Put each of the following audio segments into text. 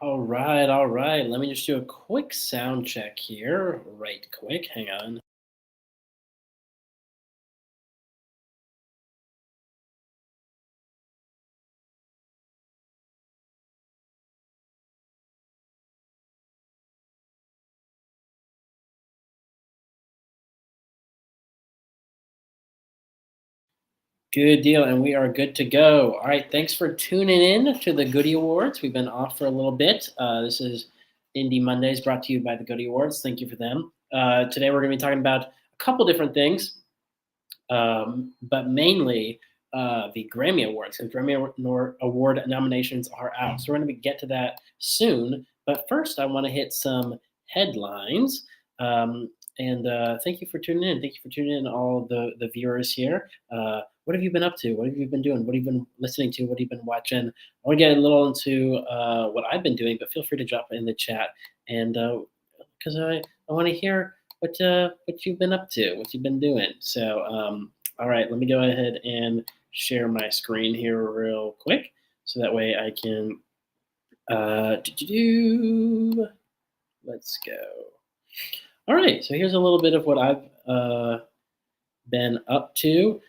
All right, all right. Let me just do a quick sound check here. Right quick. Hang on. Good deal, and we are good to go. All right, thanks for tuning in to the Goody Awards. We've been off for a little bit. This is Indie Mondays brought to you by the Goody Awards. Thank you for them. Today we're going to be talking about a couple different things, but mainly the Grammy Awards. And Award nominations are out, so we're going to get to that soon. But first, I want to hit some headlines. Um, and thank you for tuning in. Thank you for tuning in, all the viewers here. What have you been up to? What have you been doing? What have you been listening to? What have you been watching? I want to get a little into what I've been doing, but feel free to drop it in the chat. And because I want to hear what you've been up to, what you've been doing. So, all right, let me go ahead and share my screen here real quick, so that way I can. Let's go. All right, so here's a little bit of what I've been up to.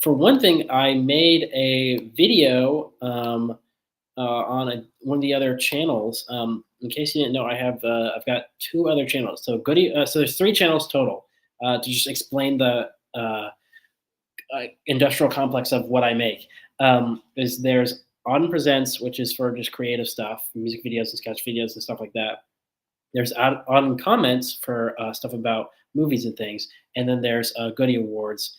For one thing, I made a video on one of the other channels. In case you didn't know, I've got two other channels. So so there's three channels total to just explain the industrial complex of what I make. There's Auden Presents, which is for just creative stuff, music videos and sketch videos and stuff like that. There's Auden Comments for stuff about movies and things, and then there's Goody Awards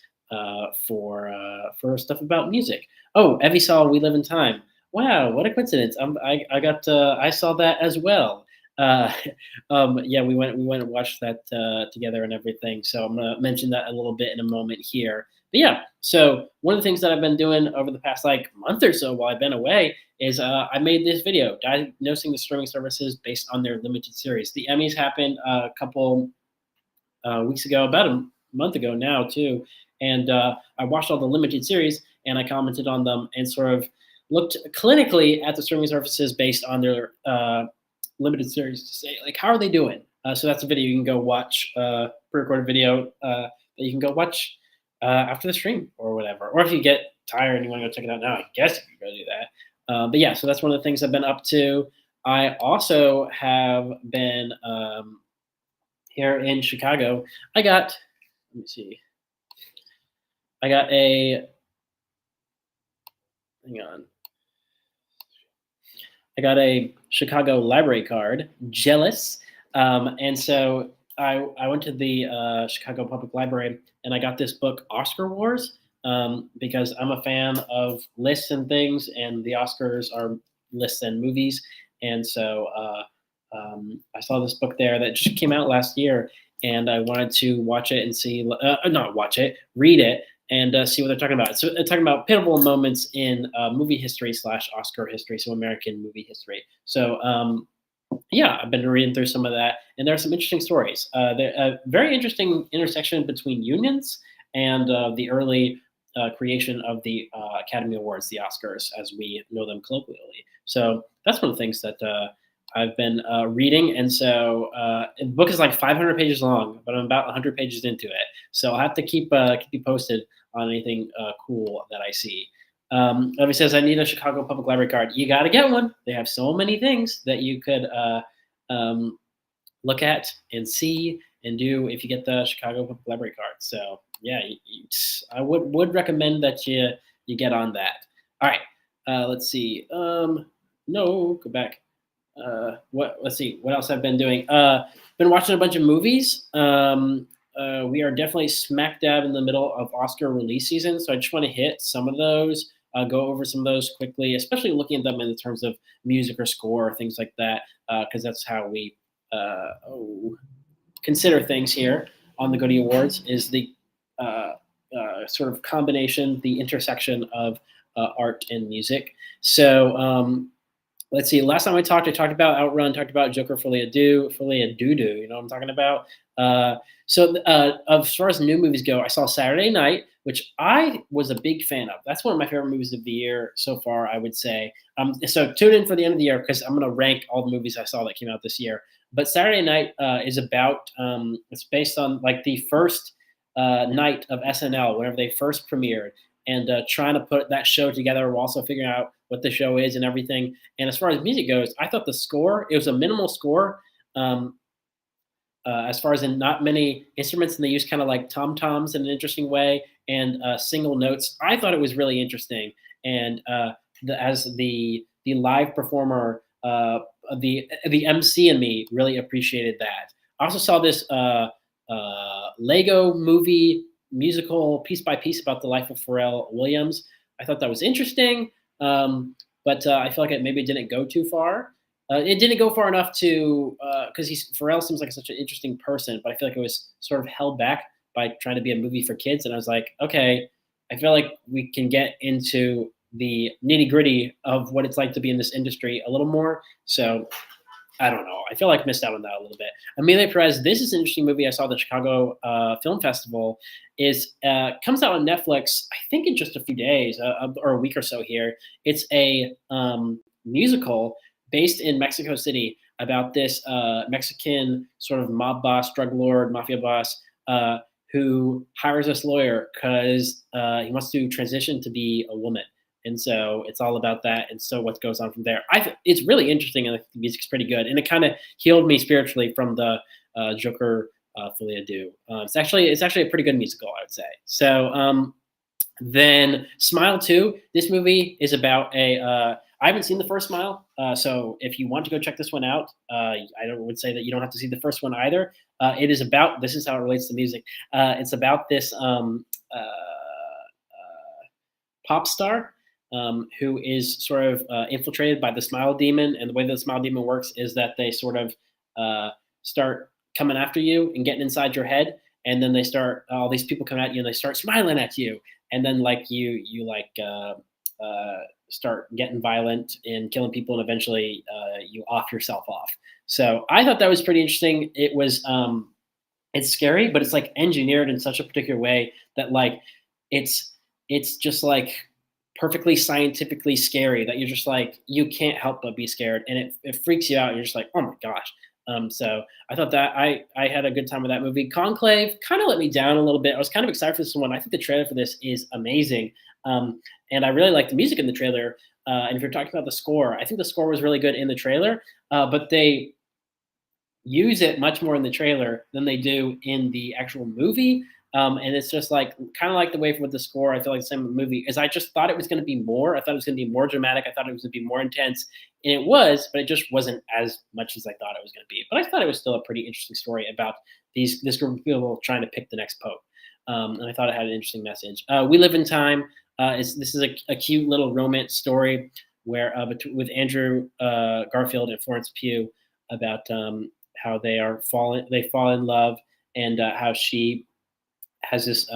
for stuff about music. Oh, Evie saw We Live in Time. Wow, what a coincidence! I saw that as well. Uh, yeah, we went and watched that together and everything. So I'm gonna mention that a little bit in a moment here. But yeah, so one of the things that I've been doing over the past like month or so while I've been away is I made this video diagnosing the streaming services based on their limited series. The Emmys happened a couple weeks ago, about a month ago now too, and I watched all the limited series and I commented on them and sort of looked clinically at the streaming services based on their limited series to say like how are they doing. So that's a video you can go watch, pre-recorded video that you can go watch after the stream or whatever. Or if you get tired and you want to go check it out now, I guess you can go do that. But yeah, so that's one of the things I've been up to. I also have been here in Chicago. Let me see. I got a, hang on. I got a Chicago library card, jealous. And so I went to the Chicago Public Library and I got this book, Oscar Wars, because I'm a fan of lists and things, and the Oscars are lists and movies. And so I saw this book there that just came out last year, and I wanted to watch it and see, not watch it, read it, and see what they're talking about. So they're talking about pivotal moments in movie history slash Oscar history, so American movie history. So yeah, I've been reading through some of that, and there are some interesting stories. There a very interesting intersection between unions and the early creation of the Academy Awards, the Oscars, as we know them colloquially. So that's one of the things that I've been reading, and so the book is like 500 pages long, but I'm about 100 pages into it. So I'll have to keep you posted on anything cool that I see. Nobody says I need a Chicago Public Library card. You got to get one. They have so many things that you could um, look at and see and do if you get the Chicago Public Library card. So yeah, I would recommend that you get on that. All right, let's see. No, go back. What? Let's see. What else I've been doing? Been watching a bunch of movies. We are definitely smack dab in the middle of Oscar release season, so I just want to hit some of those. Go over some of those quickly, especially looking at them in terms of music or score or things like that, because that's how we. Oh, consider things here on the Goody Awards is the uh, sort of combination, the intersection of art and music. So let's see. Last time I talked about Outrun, talked about Joker Folie à Doo. You know what I'm talking about? Uh, as far as new movies go, I saw Saturday Night, which I was a big fan of. That's one of my favorite movies of the year so far, I would say. So tune in for the end of the year because I'm going to rank all the movies I saw that came out this year. But Saturday Night is about, it's based on like the first night of SNL, whenever they first premiered, and trying to put that show together while also figuring out what the show is and everything. And as far as music goes, I thought the score, it was a minimal score. Um, as far as in not many instruments, and they use kind of like tom toms in an interesting way and single notes. I thought it was really interesting, and as the live performer, the MC in me really appreciated that. I also saw this Lego movie musical piece by piece about the life of Pharrell Williams. I thought that was interesting, but I feel like it maybe didn't go too far. It didn't go far enough to because Pharrell seems like such an interesting person, but I feel like it was sort of held back by trying to be a movie for kids. And I was like, okay, I feel like we can get into the nitty gritty of what it's like to be in this industry a little more. So I don't know. I feel like I missed out on that a little bit. Amelia Perez. This is an interesting movie. I saw the Chicago Film Festival. Is comes out on Netflix. I think in just a few days or a week or so here. It's a musical based in Mexico City about this Mexican sort of mob boss, drug lord, mafia boss who hires this lawyer because he wants to transition to be a woman. And so it's all about that. And so what goes on from there? It's really interesting, and the music's pretty good. And it kind of healed me spiritually from the Joker Folie à Deux. It's actually a pretty good musical, I would say. So then Smile 2. This movie is about a. I haven't seen the first Smile, so if you want to go check this one out, would say that you don't have to see the first one either. It is about. This is how it relates to music. It's about this pop star who is sort of infiltrated by the smile demon. And the way the smile demon works is that they sort of start coming after you and getting inside your head. And then they start, all these people come at you and they start smiling at you. And then like you start getting violent and killing people. And eventually you off yourself off. So I thought that was pretty interesting. It was, it's scary, but it's like engineered in such a particular way that like, it's just like perfectly scientifically scary that you're just like, you can't help but be scared. And it freaks you out. You're just like, oh my gosh. So I thought that I had a good time with that movie. Conclave kind of let me down a little bit. I was kind of excited for this one. I think the trailer for this is amazing. And I really like the music in the trailer. And if you're talking about the score, I think the score was really good in the trailer, but they use it much more in the trailer than they do in the actual movie. And it's just like kind of like the way with the score. I feel like the same with the movie is I just thought it was going to be more. I thought it was going to be more dramatic. I thought it was going to be more intense, and it was, but it just wasn't as much as I thought it was going to be. But I thought it was still a pretty interesting story about this group of people trying to pick the next pope. And I thought it had an interesting message. We Live in Time. This is a cute little romance story where with Andrew Garfield and Florence Pugh about how they fall in love, and how she has this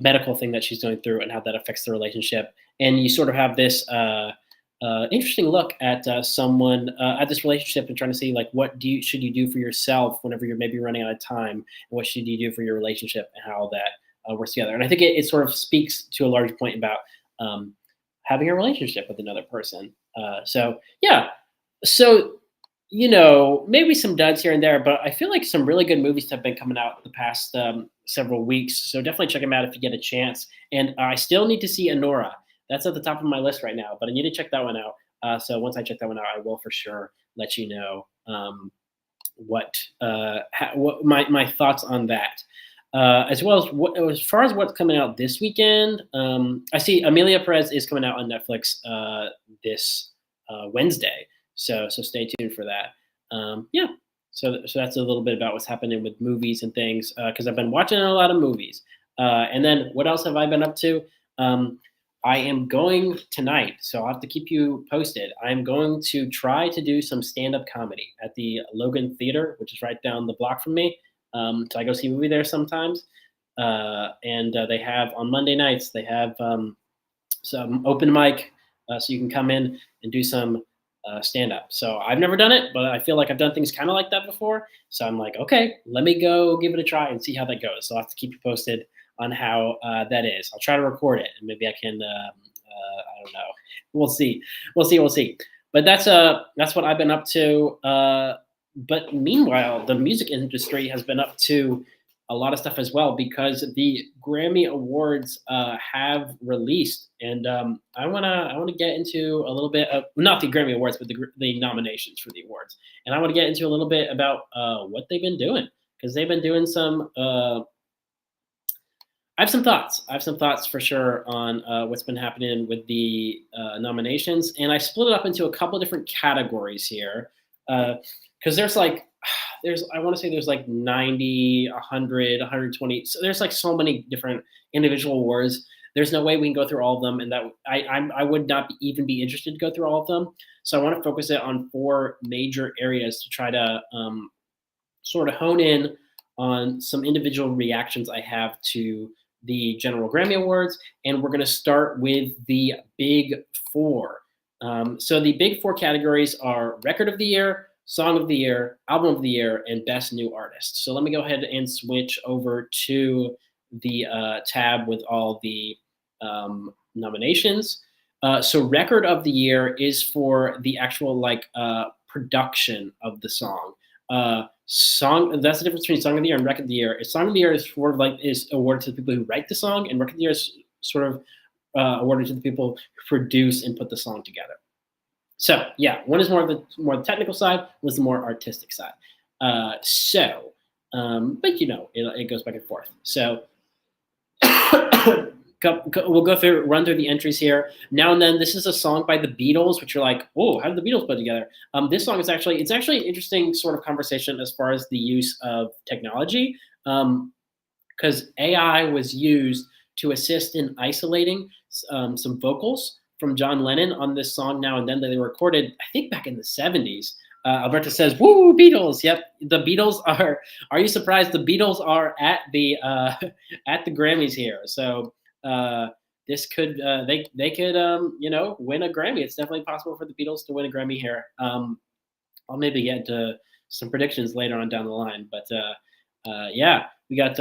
medical thing that she's going through and how that affects the relationship. And you sort of have this interesting look at someone at this relationship and trying to see like should you do for yourself whenever you're maybe running out of time, and what should you do for your relationship and how that works together. And I think it sort of speaks to a large point about having a relationship with another person. So maybe some duds here and there, but I feel like some really good movies have been coming out the past several weeks. So definitely check them out if you get a chance. And I still need to see Anora. That's at the top of my list right now, but I need to check that one out. So once I check that one out, I will for sure let you know what my thoughts on that. As well as far as what's coming out this weekend, I see Amelia Perez is coming out on Netflix this Wednesday. So stay tuned for that. So that's a little bit about what's happening with movies and things, because I've been watching a lot of movies. And then what else have I been up to? I am going tonight, so I'll have to keep you posted. I'm going to try to do some stand-up comedy at the Logan Theater, which is right down the block from me. So I go see a movie there sometimes. And they have on Monday nights they have some open mic, so you can come in and do some stand up. So I've never done it, but I feel like I've done things kind of like that before. So I'm like, okay, let me go give it a try and see how that goes. So I'll have to keep you posted on how that is. I'll try to record it, and maybe I can. I don't know. We'll see. We'll see. We'll see. But that's what I've been up to. But meanwhile, the music industry has been up to a lot of stuff as well because the Grammy Awards have released, and I wanna get into a little bit of not the Grammy Awards, but the nominations for the awards, and I want to get into a little bit about what they've been doing because they've been doing some. I have some thoughts. I have some thoughts for sure on what's been happening with the nominations, and I split it up into a couple different categories here because there's like there's I want to say there's like 90, 100, 120. So there's like so many different individual awards. There's no way we can go through all of them, and that I would not even be interested to go through all of them. So I want to focus it on four major areas to try to sort of hone in on some individual reactions I have to the General Grammy Awards, and we're going to start with the Big Four. So the Big Four categories are Record of the Year, Song of the Year, Album of the Year, and Best New Artist. So let me go ahead and switch over to the tab with all the nominations. So Record of the Year is for the actual like production of the song. Song that's the difference between Song of the Year and Record of the Year. Song of the Year is sort of like is awarded to the people who write the song, and Record of the Year is sort of awarded to the people who produce and put the song together. So yeah, one is more the technical side, one's the more artistic side. But you know, it goes back and forth. So we'll run through the entries here. Now and then, this is a song by the Beatles, which you're like, oh, how did the Beatles put together? This song is actually an interesting sort of conversation as far as the use of technology, because AI was used to assist in isolating some vocals from John Lennon on this song Now and Then that they recorded, I think back in the 70s. Alberto says, "Woo, Beatles!" Yep, the Beatles are. Are you surprised? The Beatles are at the at the Grammys here. So this could they could win a Grammy. It's definitely possible for the Beatles to win a Grammy here. I'll maybe get to some predictions later on down the line, but yeah, we got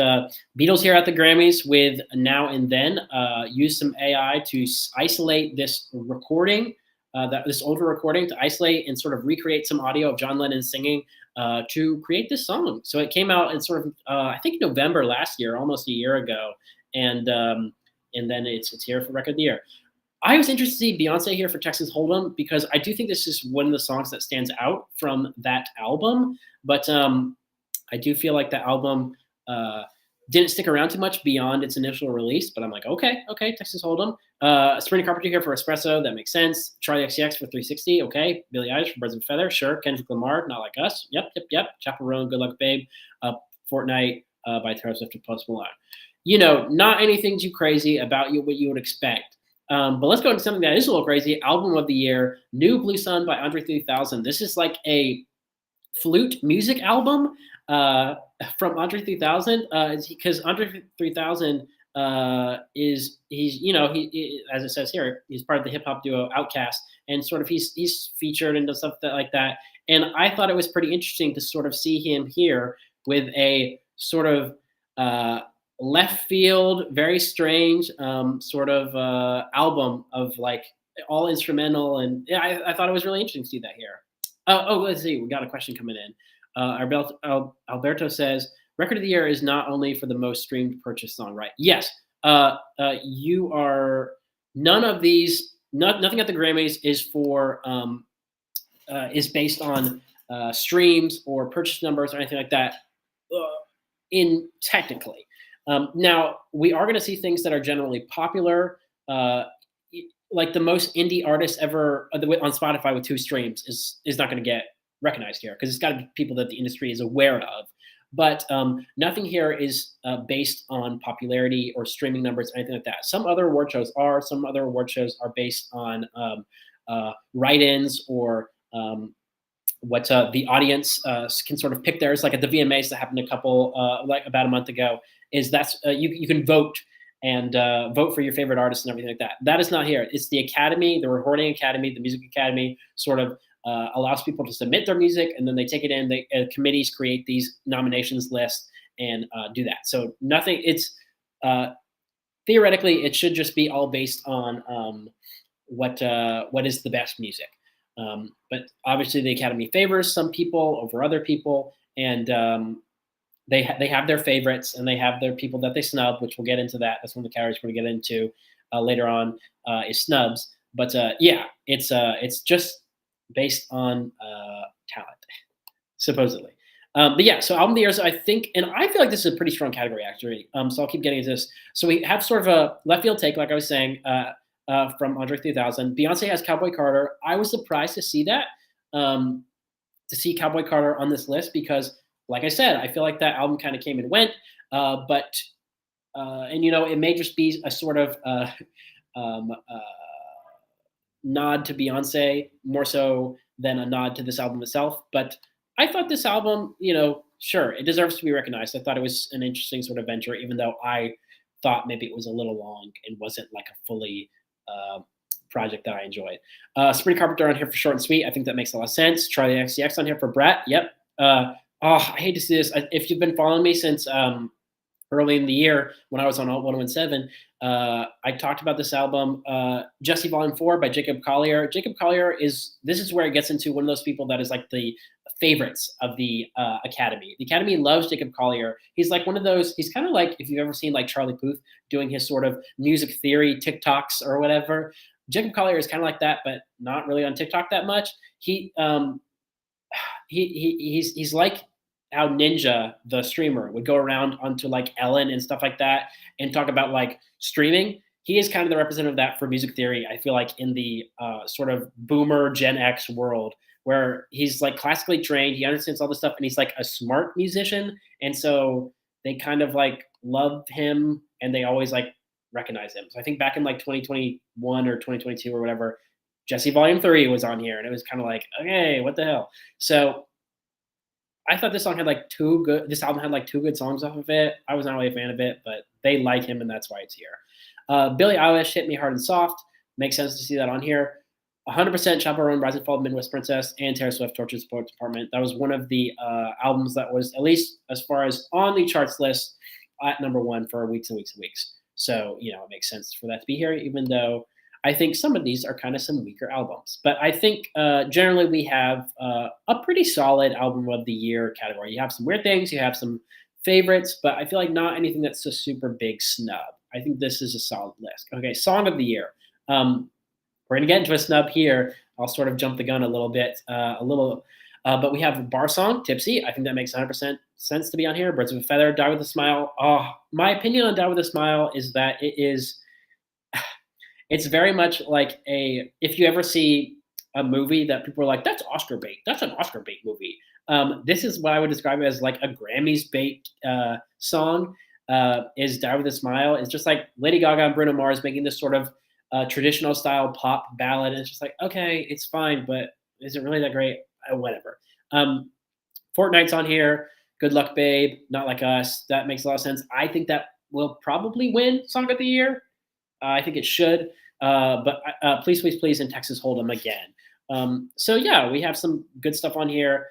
Beatles here at the Grammys with Now and Then. Use some AI to isolate this recording. This older recording to isolate and sort of recreate some audio of John Lennon singing to create this song. So it came out in sort of I think November last year, almost a year ago, and then it's here for Record of the Year. I was interested to see Beyonce here for Texas Hold'em because I do think this is one of the songs that stands out from that album. But I do feel like the album didn't stick around too much beyond its initial release, but I'm like, okay, Texas Hold'em. Sabrina Carpenter here for Espresso, that makes sense. Charlie XCX for 360, okay. Billie Eilish for Birds of a Feather, sure. Kendrick Lamar, Not Like Us, yep. Chappell Roan, Good Luck Babe. Fortnite by Taylor Swift and Post Malone. You know, not anything too crazy about what you would expect. But let's go into something that is a little crazy. Album of the Year, New Blue Sun by Andre 3000. This is like a flute music album from Andre 3000 because Andre 3000 he as it says here, he's part of the hip hop duo Outkast, and sort of he's featured and stuff like that. And I thought it was pretty interesting to sort of see him here with a sort of left field, very strange sort of album of like all instrumental, and yeah, I thought it was really interesting to see that here. Let's see. We got a question coming in. Alberto says, Record of the Year is not only for the most streamed purchase song, right? Yes. You are none of these. Nothing at the Grammys is for is based on streams or purchase numbers or anything like that. In technically, now we are going to see things that are generally popular. Like the most indie artist ever on Spotify with 2 streams is not going to get recognized here because it's got to be people that the industry is aware of. but nothing here is based on popularity or streaming numbers, anything like that. Some other award shows are. Some other award shows are based on write-ins or what the audience can sort of pick theirs. Like at the VMAs that happened a couple, like about a month ago, is that's you can vote and vote for your favorite artist and everything like that. That is not here. It's the Academy, the Recording Academy, the Music Academy, sort of allows people to submit their music, and then they take it in. They committees create these nominations lists and do that. So nothing. It's uh, theoretically it should just be all based on what is the best music. But obviously, the Academy favors some people over other people, and they have their favorites and they have their people that they snub, which we'll get into that. That's one of the categories we're going to get into later on is snubs. But yeah, it's just based on talent, supposedly. But yeah, so album of the years, I think, and I feel like this is a pretty strong category actually. So I'll keep getting into this. So we have sort of a left field take, like I was saying, from Andre 3000. Beyonce has Cowboy Carter. I was surprised to see that, to see Cowboy Carter on this list because, like I said, I feel like that album kind of came and went. But and you know, it may just be a sort of um, nod to Beyonce more so than a nod to this album itself. But I thought this album, you know, sure, it deserves to be recognized. I thought it was an interesting sort of venture, even though I thought maybe it was a little long and wasn't like a fully uh, project that I enjoyed. Sabrina Carpenter on here for Short and Sweet. I think that makes a lot of sense. Charlie XCX on here for Brat. Yep. Oh, I hate to see this. If you've been following me since early in the year when I was on Alt 1017, I talked about this album, Jesse Volume 4 by Jacob Collier. Jacob Collier this is where it gets into one of those people that is like the favorites of the Academy. The Academy loves Jacob Collier. He's like one of those, he's kind of like, if you've ever seen like Charlie Puth doing his sort of music theory TikToks or whatever, Jacob Collier is kind of like that, but not really on TikTok that much. He's like how Ninja, the streamer, would go around onto like Ellen and stuff like that and talk about like streaming. He is kind of the representative of that for music theory. I feel like in the sort of boomer Gen X world, where he's like classically trained, he understands all this stuff, and he's like a smart musician, and so they kind of like love him, and they always like recognize him. So I think back in like 2021 or 2022 or whatever, Jesse Volume 3 was on here, and it was kind of like, okay, what the hell? So I thought this song had like two good. This album had like two good songs off of it. I was not really a fan of it, but they like him, and that's why it's here. Billie Eilish, "Hit Me Hard and Soft." Makes sense to see that on here. 100% Chaperone, Rise and Fall of Midwest Princess, and Taylor Swift, Tortured Support Department. That was one of the albums that was, at least as far as on the charts list, at number one for weeks and weeks and weeks. So, you know, it makes sense for that to be here, even though I think some of these are kind of some weaker albums. But I think generally we have a pretty solid album of the year category. You have some weird things, you have some favorites, but I feel like not anything that's a super big snub. I think this is a solid list. Okay, song of the year. We're going to get into a snub here. I'll sort of jump the gun a little bit, but we have Bar Song, Tipsy. I think that makes 100% sense to be on here. Birds of a Feather, Die with a Smile. Oh, my opinion on Die with a Smile is that it's very much like if you ever see a movie that people are like, that's Oscar bait. That's an Oscar bait movie. This is what I would describe as like a Grammys bait song. Is Die with a Smile. It's just like Lady Gaga and Bruno Mars making this sort of traditional style pop ballad. And it's just like, okay, it's fine, but is it really that great? Whatever. Fortnite's on here. Good Luck Babe, Not Like Us. That makes a lot of sense. I think that will probably win Song of the Year. I think it should. But Please, Please, Please, and Texas Hold'em again. So yeah, we have some good stuff on here.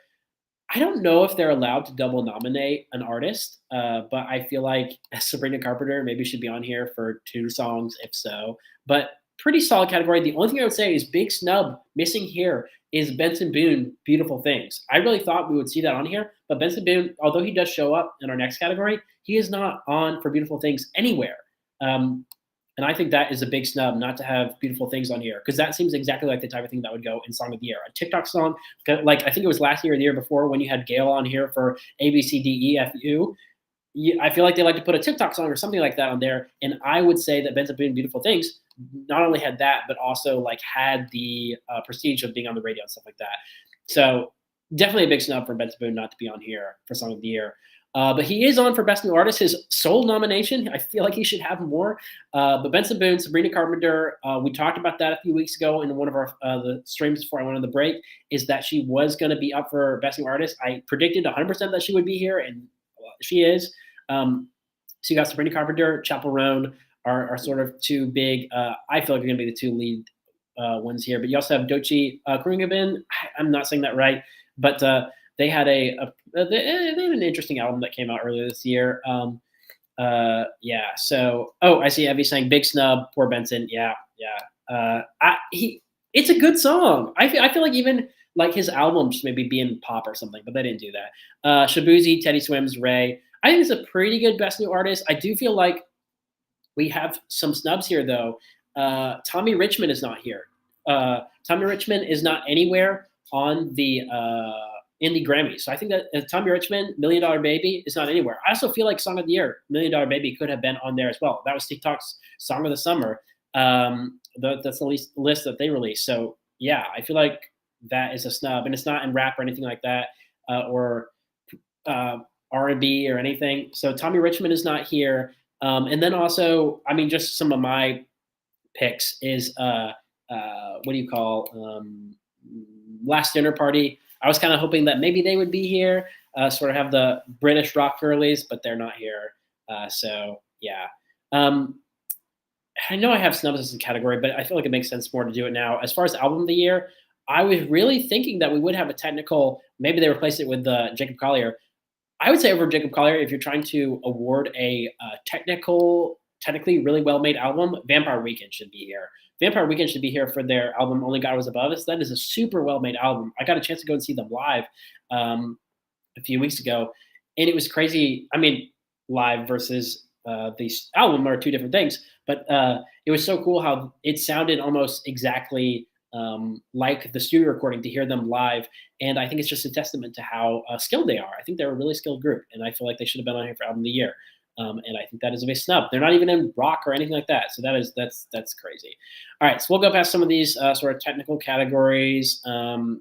I don't know if they're allowed to double nominate an artist, but I feel like Sabrina Carpenter maybe should be on here for 2 songs, if so. But pretty solid category. The only thing I would say is big snub missing here is Benson Boone, Beautiful Things. I really thought we would see that on here, but Benson Boone, although he does show up in our next category, he is not on for Beautiful Things anywhere. And I think that is a big snub not to have Beautiful Things on here, because that seems exactly like the type of thing that would go in Song of the Year. A TikTok song, like I think it was last year or the year before when you had Gail on here for A, B, C, D, E, F, U. I feel like they like to put a TikTok song or something like that on there. And I would say that Benson Boone, Beautiful Things not only had that, but also like had the prestige of being on the radio and stuff like that. So Definitely a big snub for Benson Boone not to be on here for Song of the Year. But he is on for Best New Artist, his sole nomination. I feel like he should have more. But Benson Boone, Sabrina Carpenter, we talked about that a few weeks ago in one of our the streams before I went on the break, is that she was going to be up for Best New Artist. I predicted 100% that she would be here, and she is. So you got Sabrina Carpenter, Chappell Roan are sort of two big, I feel like are going to be the two lead ones here. But you also have Doechii Kroongebin. I'm not saying that right, but they had they had an interesting album that came out earlier this year. Yeah. So, oh, I see Evie saying big snub, poor Benson. Yeah, yeah. It's a good song. I feel like even like his album just maybe be in pop or something, but they didn't do that. Shabuzi, Teddy Swims, Ray. I think it's a pretty good Best New Artist. I do feel like we have some snubs here though. Tommy Richmond is not here. Tommy Richmond is not anywhere on the in the Grammys. So I think that Tommy Richmond, Million Dollar Baby, is not anywhere. I also feel like Song of the Year, Million Dollar Baby, could have been on there as well. That was TikTok's Song of the Summer. That's the list that they released. So yeah, I feel like that is a snub, and it's not in rap or anything like that, or R&B or anything. So Tommy Richmond is not here. And then also, I mean, just some of my picks is what do you call Last Dinner Party. I was kind of hoping that maybe they would be here, sort of have the British rock girlies, but they're not here. So yeah. I know I have snubs as a category, but I feel like it makes sense more to do it now. As far as album of the year, I was really thinking that we would have a technical. Maybe they replaced it with Jacob Collier. I would say over Jacob Collier, if you're trying to award a technically really well made album, Vampire Weekend should be here. Vampire Weekend should be here for their album Only God Was Above Us. That is a super well made album. I got a chance to go and see them live a few weeks ago, and it was crazy. I mean, live versus the album are two different things, but it was so cool how it sounded almost exactly like the studio recording to hear them live. And I think it's just a testament to how skilled they are. I think they're a really skilled group, and I feel like they should have been on here for album of the year. And I think that is a big snub. They're not even in rock or anything like that. So that's crazy. All right, so we'll go past some of these sort of technical categories. You've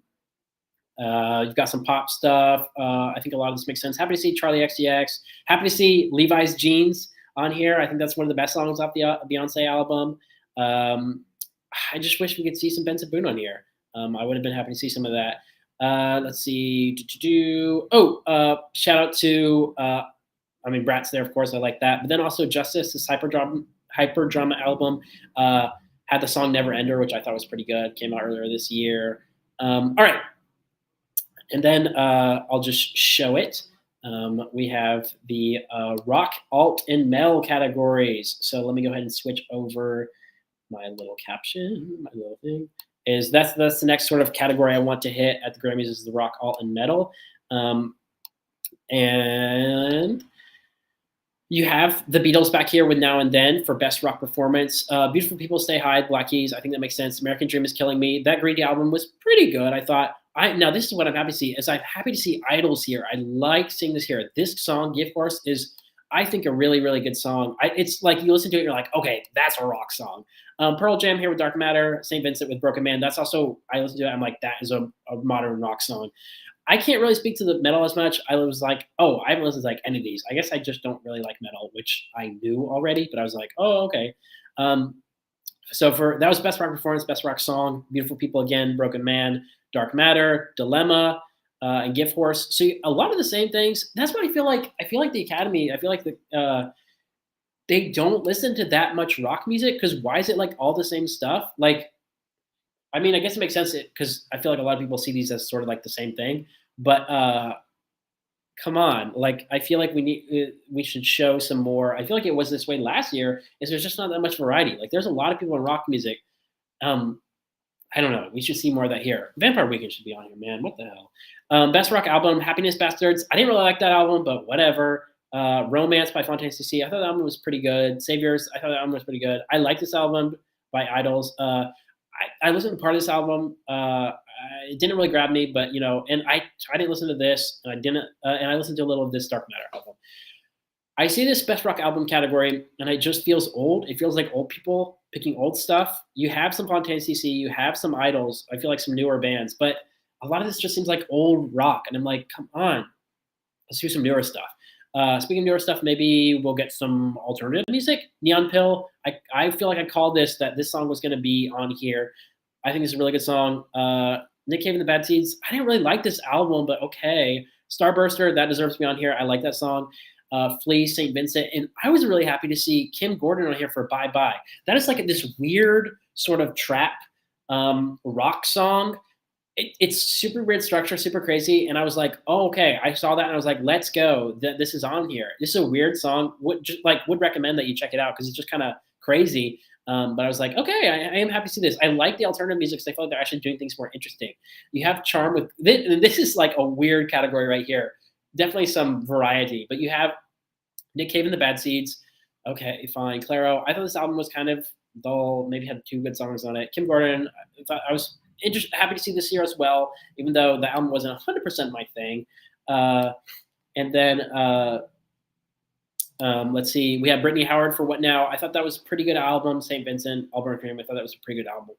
got some pop stuff. I think a lot of this makes sense. Happy to see Charlie XCX. Happy to see Levi's Jeans on here. I think that's one of the best songs off the Beyonce album. I just wish we could see some Benson Boone on here. I would have been happy to see some of that. Let's see. Shout out to Brat's there, of course. I like that. But then also Justice, this hyper drama album, had the song Never Ender, which I thought was pretty good. Came out earlier this year. All right. And then I'll just show it. We have the rock, alt, and metal categories. So let me go ahead and switch over my little caption, my little thing. That's the next sort of category I want to hit at the Grammys is the rock, alt, and metal. And you have the Beatles back here with Now and Then for best rock performance. Beautiful People Stay High, Black Keys. I think that makes sense. American Dream Is Killing Me. That Green Day album was pretty good. I thought. Now this is what I'm happy to see. Is I'm happy to see Idols here. I like seeing this here. This song, Gift Horse, is I think a really, really good song. It's like you listen to it, you're like, okay, that's a rock song. Pearl Jam here with Dark Matter. St. Vincent with Broken Man. That's also I listen to it. I'm like, that is a modern rock song. I can't really speak to the metal as much. I was like, oh, I haven't listened to like any of these. I guess I just don't really like metal, which I knew already, but I was like, oh, okay. So that was best rock performance, best rock song, Beautiful People Again, Broken Man, Dark Matter, Dilemma, and Gift Horse. So a lot of the same things. That's what I feel like. I feel like the Academy. I feel like they don't listen to that much rock music because why is it like all the same stuff? Like, I mean, I guess it makes sense because I feel like a lot of people see these as sort of like the same thing. But come on, like I feel like we should show some more. I feel like it was this way last year. Is there's just not that much variety. Like there's a lot of people in rock music. I don't know. We should see more of that here. Vampire Weekend should be on here, man. What the hell? Best rock album, Happiness Bastards. I didn't really like that album, but whatever. Romance by Fontaine CC. I thought that album was pretty good. Saviors. I thought that album was pretty good. I like this album by Idols. I listened to part of this album. It didn't really grab me, but and I didn't listen to this, and I didn't, and I listened to a little of this Dark Matter album. I see this best rock album category, and it just feels old. It feels like old people picking old stuff. You have some Fontaine CC, you have some Idols. I feel like some newer bands, but a lot of this just seems like old rock, and I'm like, come on, let's do some newer stuff. Speaking of newer stuff, maybe we'll get some alternative music. Neon Pill. I feel like I called this song was going to be on here. I think it's a really good song. Nick Cave and the Bad Seeds. I didn't really like this album, but okay. Starburster, that deserves to be on here. I like that song. Flea, St. Vincent, and I was really happy to see Kim Gordon on here for Bye Bye. That is like this weird sort of trap rock song. It's super weird structure, super crazy, and I was like, oh, okay. I saw that and I was like, let's go. This is on here. This is a weird song. Would recommend that you check it out because it's just kind of crazy. But I was like, okay, I am happy to see this. I like the alternative music because I feel like they're actually doing things more interesting. You have Charm with this, and this is like a weird category right here. Definitely some variety, but you have Nick Cave and the Bad Seeds. Okay, fine. Claro. I thought this album was kind of dull. Maybe had 2 good songs on it. Kim Gordon. I was happy to see this here as well, even though the album wasn't 100% my thing. And then let's see, we have Brittany Howard for What Now. I thought that was a pretty good album. St. Vincent, Auburn Cream. I thought that was a pretty good album.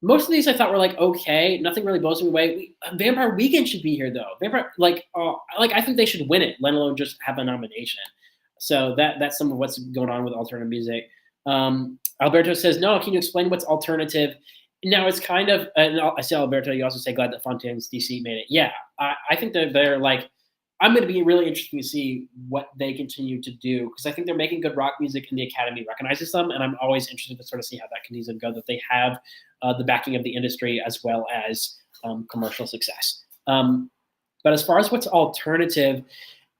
Most of these I thought were like okay, nothing really blows me away. Vampire Weekend should be here though. Vampire, I think they should win it, let alone just have a nomination. So that's some of what's going on with alternative music. Alberto says, no, can you explain what's alternative? Now it's kind of, and I see Alberto, you also say glad that Fontaine's DC made it. Yeah, I think that they're like, I'm going to be really interested to see what they continue to do because I think they're making good rock music and the Academy recognizes them. And I'm always interested to sort of see how that continues to go, that they have the backing of the industry as well as commercial success. But as far as what's alternative,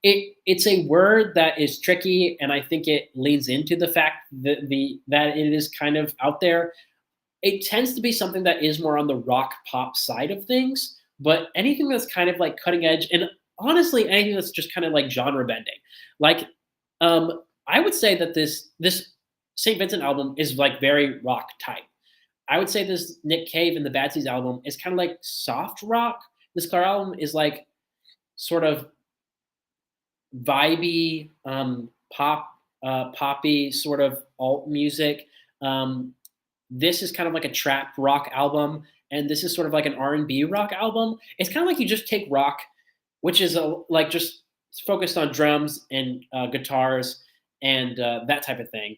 it's a word that is tricky, and I think it leans into the fact that that it is kind of out there. It tends to be something that is more on the rock pop side of things, but anything that's kind of like cutting edge, and honestly, anything that's just kind of like genre bending. Like, I would say that this St. Vincent album is like very rock type. I would say this Nick Cave and the Bad Seeds album is kind of like soft rock. This Claire album is like sort of vibey, poppy sort of alt music. This is kind of like a trap rock album, and this is sort of like an R&B rock album. It's kind of like you just take rock, which is like just focused on drums and guitars and that type of thing.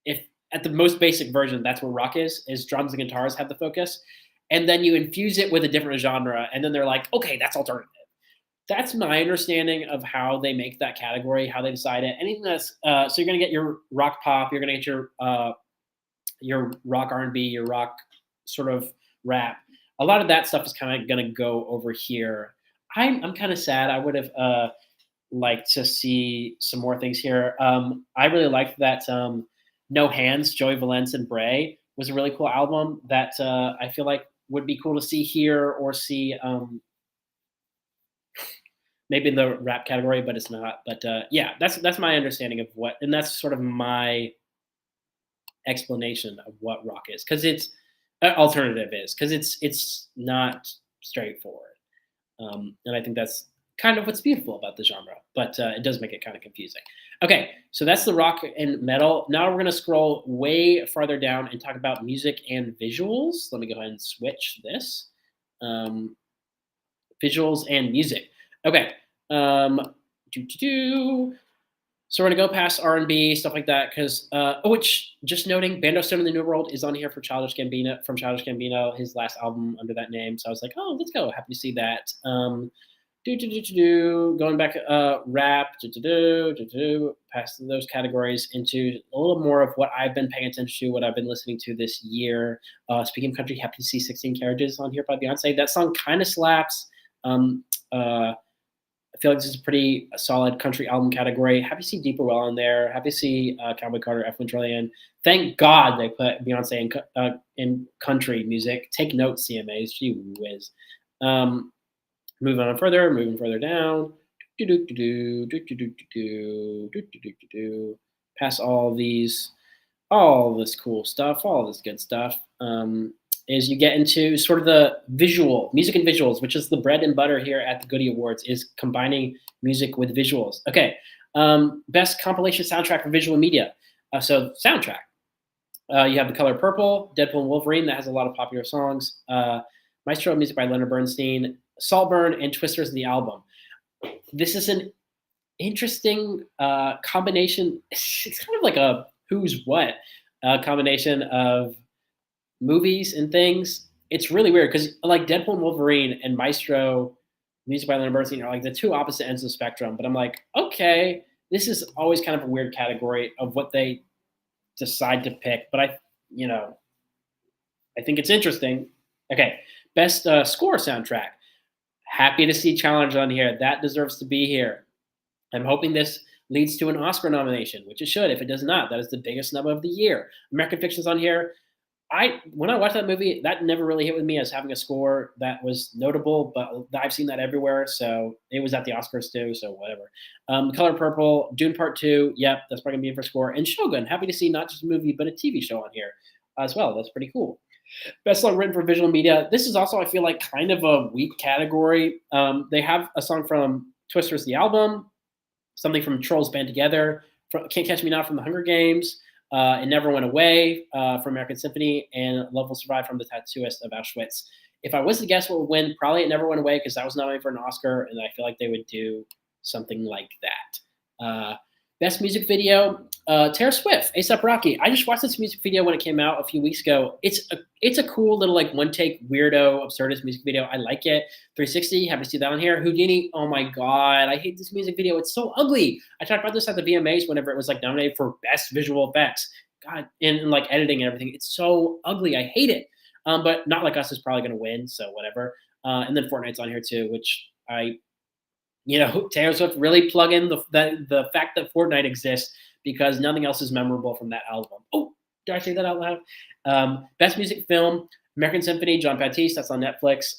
If at the most basic version, that's what rock is drums and guitars have the focus, and then you infuse it with a different genre, and then they're like, okay, that's alternative. That's my understanding of how they make that category, how they decide it. Anything that's so you're gonna get your rock pop, you're gonna get your rock R&B, your rock sort of rap. A lot of that stuff is kind of gonna go over here. I'm kind of sad. I would have liked to see some more things here. I really liked that No Hands, Joey Valence and Bray was a really cool album that I feel like would be cool to see here or see maybe in the rap category, but it's not. But yeah, that's my understanding of what, and that's sort of my explanation of what rock is, because it's alternative is because it's not straightforward, and I think that's kind of what's beautiful about the genre, but it does make it kind of confusing. Okay, so that's the rock and metal. Now we're going to scroll way farther down and talk about music and visuals. Let me go ahead and switch this. Visuals and music. Okay. So we're gonna go past R&B stuff like that because, which just noting, Bando Stone in the New World is on here for Childish Gambino from Childish Gambino, his last album under that name. So I was like, oh, let's go. Happy to see that. Going back, rap, past those categories into a little more of what I've been paying attention to, what I've been listening to this year. Speaking of country, happy to see 16 Carriages on here by Beyonce. That song kind of slaps. I feel like this is a pretty solid country album category. Happy to see Deeper Well on there. Happy to see Cowboy Carter, F1 Trillion. Thank God they put Beyonce in country music. Take notes, CMAs. Gee whiz. Moving further down. Past all this cool stuff, all this good stuff. Is you get into sort of the visual, music and visuals, which is the bread and butter here at the Goodie Awards, is combining music with visuals. Okay, best compilation soundtrack for visual media. So soundtrack. You have The Color Purple, Deadpool and Wolverine, that has a lot of popular songs. Maestro, music by Leonard Bernstein, Saltburn, and Twisters, the album. This is an interesting combination. It's kind of like a who's what combination of movies and things. It's really weird because like Deadpool and Wolverine and Maestro, music by Leonard Bernstein, are like the two opposite ends of the spectrum. But I'm like, okay, this is always kind of a weird category of what they decide to pick. But I think it's interesting. Okay, best score soundtrack. Happy to see Challenge on here. That deserves to be here. I'm hoping this leads to an Oscar nomination, which it should. If it does not, that is the biggest snub of the year. American Fiction's on here. When I watched that movie, that never really hit with me as having a score that was notable, but I've seen that everywhere, so it was at the Oscars too. So whatever. Color Purple, Dune Part Two. Yep, that's probably gonna be in for score. And Shogun. Happy to see not just a movie but a TV show on here as well. That's pretty cool. Best song written for visual media. This is also, I feel like, kind of a weak category. They have a song from Twisters, the album, something from Trolls Band Together, Can't Catch Me Now from the Hunger Games, It Never Went Away from American Symphony, and Love Will Survive from The Tattooist of Auschwitz. If I was to guess what would win, probably It Never Went Away because that was nominated for an Oscar, and I feel like they would do something like that. Best music video, Taylor Swift, A$AP Rocky. I just watched this music video when it came out a few weeks ago. It's a cool little like one take weirdo absurdist music video. I like it. 360, happy to see that on here. Houdini, oh my god, I hate this music video. It's so ugly. I talked about this at the VMAs whenever it was like nominated for best visual effects. God, and like editing and everything. It's so ugly. I hate it. But Not Like Us is probably gonna win, so whatever. And then Fortnite's on here too, which Taylor Swift really plug in the fact that Fortnite exists because nothing else is memorable from that album. Oh, did I say that out loud? Best music film, American Symphony, John Baptiste. That's on Netflix.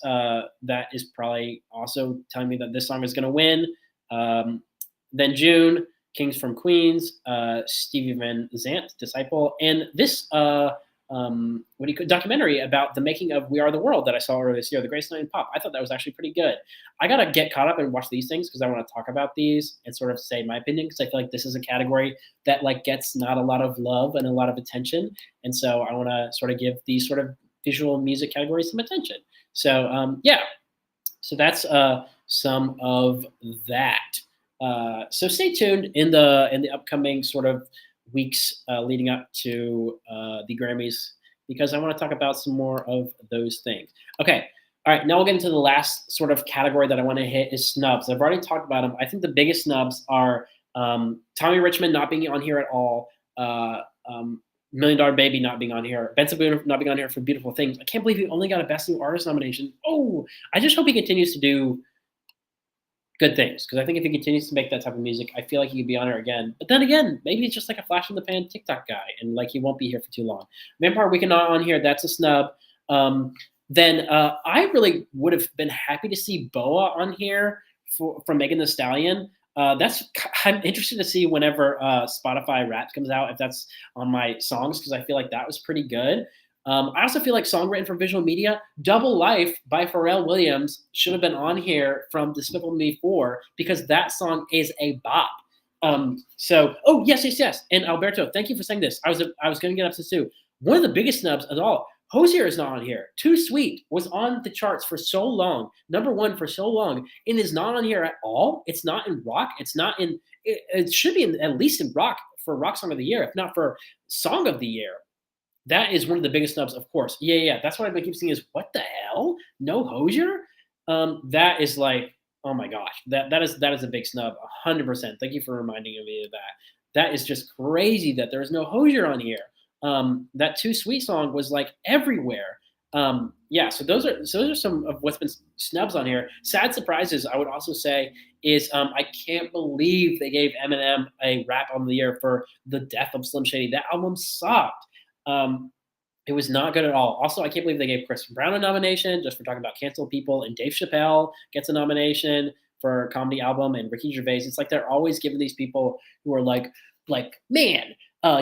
That is probably also telling me that this song is going to win. Then June, Kings from Queens, Stevie Van Zandt, Disciple, and this documentary about the making of We Are the World that I saw earlier this year, The Greatest Night in Pop. I thought that was actually pretty good. I gotta get caught up and watch these things because I want to talk about these and sort of say my opinion because I feel like this is a category that like gets not a lot of love and a lot of attention, and so I want to sort of give these sort of visual music categories some attention. So so that's some of that. So stay tuned in the upcoming sort of weeks leading up to the Grammys because I want to talk about some more of those things. Okay. All right. Now we'll get into the last sort of category that I want to hit is snubs. I've already talked about them. I think the biggest snubs are Tommy Richmond not being on here at all, Million Dollar Baby not being on here, Benson Boone not being on here for Beautiful Things. I can't believe he only got a Best New Artist nomination. Oh, I just hope he continues to do good things because I think if he continues to make that type of music, I feel like he could be on here again. But then again, maybe it's just like a flash in the pan TikTok guy, and like he won't be here for too long. Vampire Weekend not on here. That's a snub. Then I really would have been happy to see Boa on here from Megan Thee Stallion. I'm interested to see whenever Spotify Wrapped comes out if that's on my songs because I feel like that was pretty good. I also feel like song written for visual media, Double Life by Pharrell Williams should have been on here from Despicable Me 4 because that song is a bop. Yes. And Alberto, thank you for saying this. I was going to get up to Sue. One of the biggest snubs of all, Hosier is not on here. Too Sweet was on the charts for so long, number one for so long, and is not on here at all. It's not in rock. It's not in. It should be at least in rock for Rock Song of the Year, if not for Song of the Year. That is one of the biggest snubs, of course. Yeah. That's what I keep seeing is what the hell? No Hosier? That is like, oh my gosh, that is a big snub, 100%. Thank you for reminding me of that. That is just crazy that there is no Hosier on here. That Too Sweet song was like everywhere. So those are some of what's been snubs on here. Sad surprises, I would also say, is I can't believe they gave Eminem a Rap Album of the Year for The Death of Slim Shady. That album sucked. It was not good at all. Also, I can't believe they gave Chris Brown a nomination just for talking about canceled people, and Dave Chappelle gets a nomination for comedy album, and Ricky Gervais. It's like they're always giving these people who are like, man,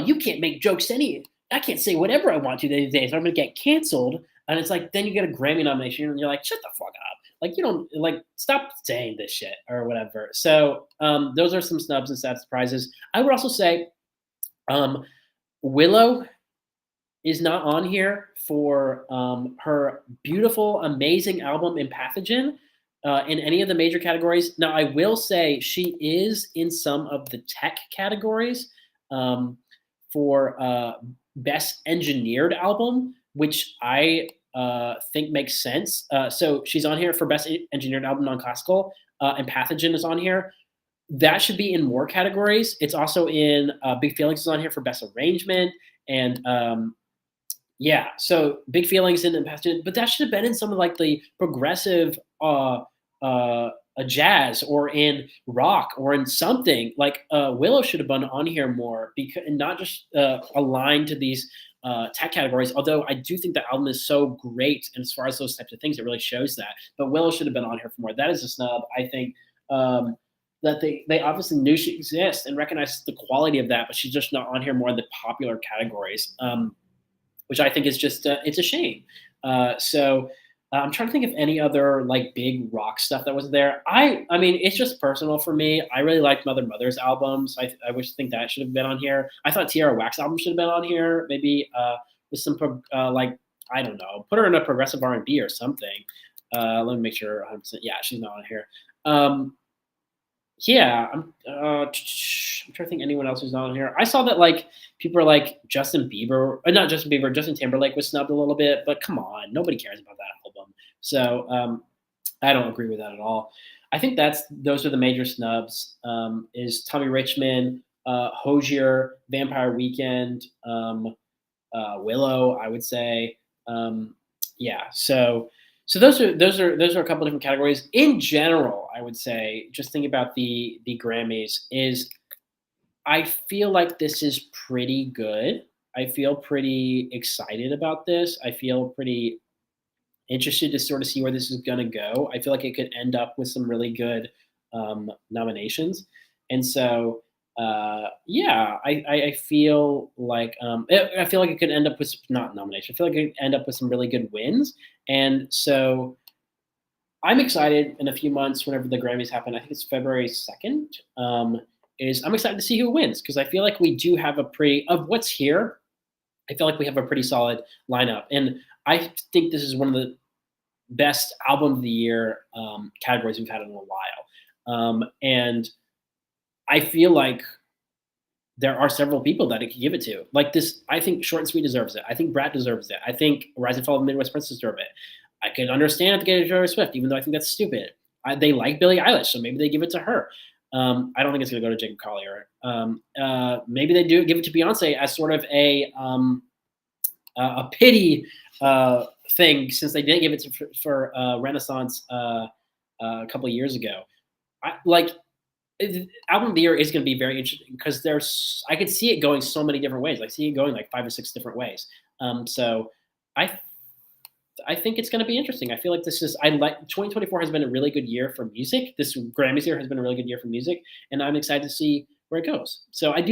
you can't make jokes I can't say whatever I want to these days. I'm gonna get canceled. And it's like then you get a Grammy nomination, and you're like, shut the fuck up. Like you don't like stop saying this shit or whatever. So those are some snubs and sad surprises. I would also say Willow. is not on here for her beautiful, amazing album Empathogen in any of the major categories. Now, I will say she is in some of the tech categories um, for Best Engineered Album, which I think makes sense. So she's on here for Best Engineered Album Non-Classical. Empathogen is on here. That should be in more categories. It's also in Big Feelings is on here for Best Arrangement and yeah, so Big Feelings and Passion, but that should have been in some of like the progressive jazz or in rock or in something like Willow should have been on here more because and not just aligned to these tech categories. Although I do think the album is so great, and as far as those types of things, it really shows that. But Willow should have been on here for more. That is a snub, I think. That they obviously knew she exists and recognized the quality of that, but she's just not on here more in the popular categories. Which I think is just it's a shame. I'm trying to think of any other like big rock stuff that wasn't there. I mean, it's just personal for me. I really liked Mother Mother's albums. I wish think that should have been on here. I thought Tierra Wax album should have been on here. Maybe with some like I don't know, put her in a progressive R&B or something. Let me make sure 100%. Yeah, she's not on here. Yeah, I'm trying to think anyone else who's not on here. I saw that like people are like Justin Bieber, not Justin Bieber, Justin Timberlake was snubbed a little bit, but come on, nobody cares about that album. So I don't agree with that at all. I think those are the major snubs. Is Tommy Richmond, Hozier, Vampire Weekend, Willow, I would say. Yeah, so those are a couple different categories. In general, I would say, just thinking about the Grammys, is I feel like this is pretty good. I feel pretty excited about this. I feel pretty interested to sort of see where this is going to go. I feel like it could end up with some really good nominations, and so yeah, I feel like I feel like it could end up with not nomination. I feel like it could end up with some really good wins, and so I'm excited in a few months whenever the Grammys happen. I think it's February 2nd. Is I'm excited to see who wins because I feel like we do have a pretty of what's here. I feel like we have a pretty solid lineup, and I think this is one of the best album of the year categories we've had in a while. And I feel like there are several people that it could give it to. Like this, I think Short and Sweet deserves it. I think Brat deserves it. I think Rise and Fall of the Midwest Princess deserve it. I can understand if they get it to Taylor Swift, even though I think that's stupid. They like Billie Eilish, so maybe they give it to her. I don't think it's going to go to Jacob Collier. Maybe they do give it to Beyonce as sort of a pity thing, since they did give it to for Renaissance a couple of years ago. Album of the year is going to be very interesting because I could see it going so many different ways. I see it going like 5 or 6 different ways. So I think it's going to be interesting. I feel like 2024 has been a really good year for music. This Grammys year has been a really good year for music, and I'm excited to see where it goes. So I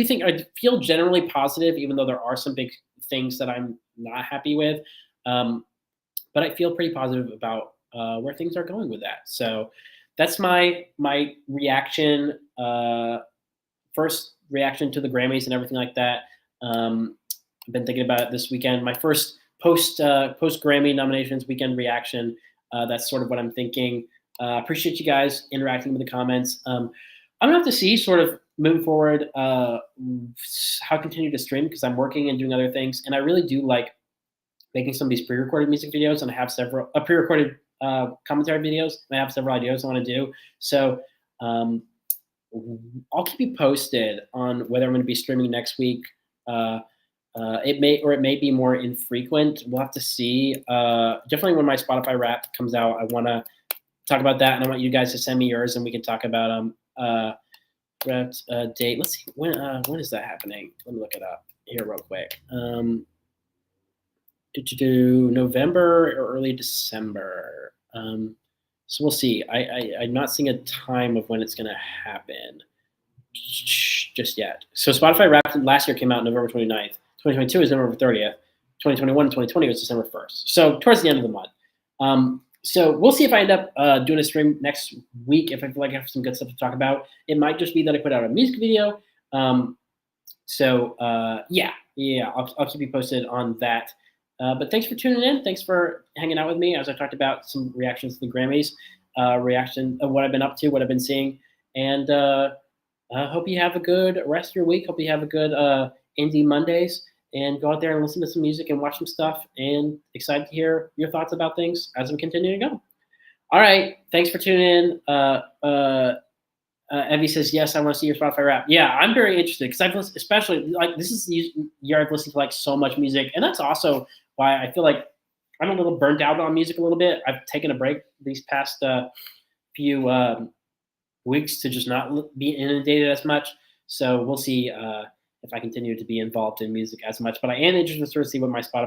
feel generally positive, even though there are some big things that I'm not happy with. But I feel pretty positive about where things are going with that. So that's my reaction, first reaction to the Grammys and everything like that. I've been thinking about it this weekend. My first post Grammy nominations weekend reaction. That's sort of what I'm thinking. Appreciate you guys interacting with the comments. I'm gonna have to see sort of moving forward how I continue to stream because I'm working and doing other things, and I really do like making some of these pre-recorded music videos, and I have several pre-recorded commentary videos, and I have several ideas I want to do. So I'll keep you posted on whether I'm going to be streaming next week. It may be more infrequent. We'll have to see. Definitely when my Spotify Wrap comes out, I want to talk about that, and I want you guys to send me yours, and we can talk about date. Let's see when is that happening. Let me look it up here real quick. November or early December. So we'll see. I'm not seeing a time of when it's going to happen just yet. So Spotify Wrapped last year came out November 29th. 2022 is November 30th. 2021 and 2020 was December 1st. So towards the end of the month. So we'll see if I end up doing a stream next week. If I feel like I have some good stuff to talk about, it might just be that I put out a music video. Yeah. Yeah, I'll keep you posted on that. But thanks for tuning in. Thanks for hanging out with me as I talked about some reactions to the Grammys, reaction of what I've been up to, what I've been seeing, and hope you have a good rest of your week. Hope you have a good Indie Mondays, and go out there and listen to some music and watch some stuff. And excited to hear your thoughts about things as we continue to go. All right, thanks for tuning in. Evie says, "Yes, I want to see your Spotify rap." Yeah, I'm very interested because I've listened, especially like this is the year I've listened to like so much music, and that's also why I feel like I'm a little burnt out on music a little bit. I've taken a break these past few weeks to just not be inundated as much. So we'll see if I continue to be involved in music as much. But I am interested to sort of see what my Spotify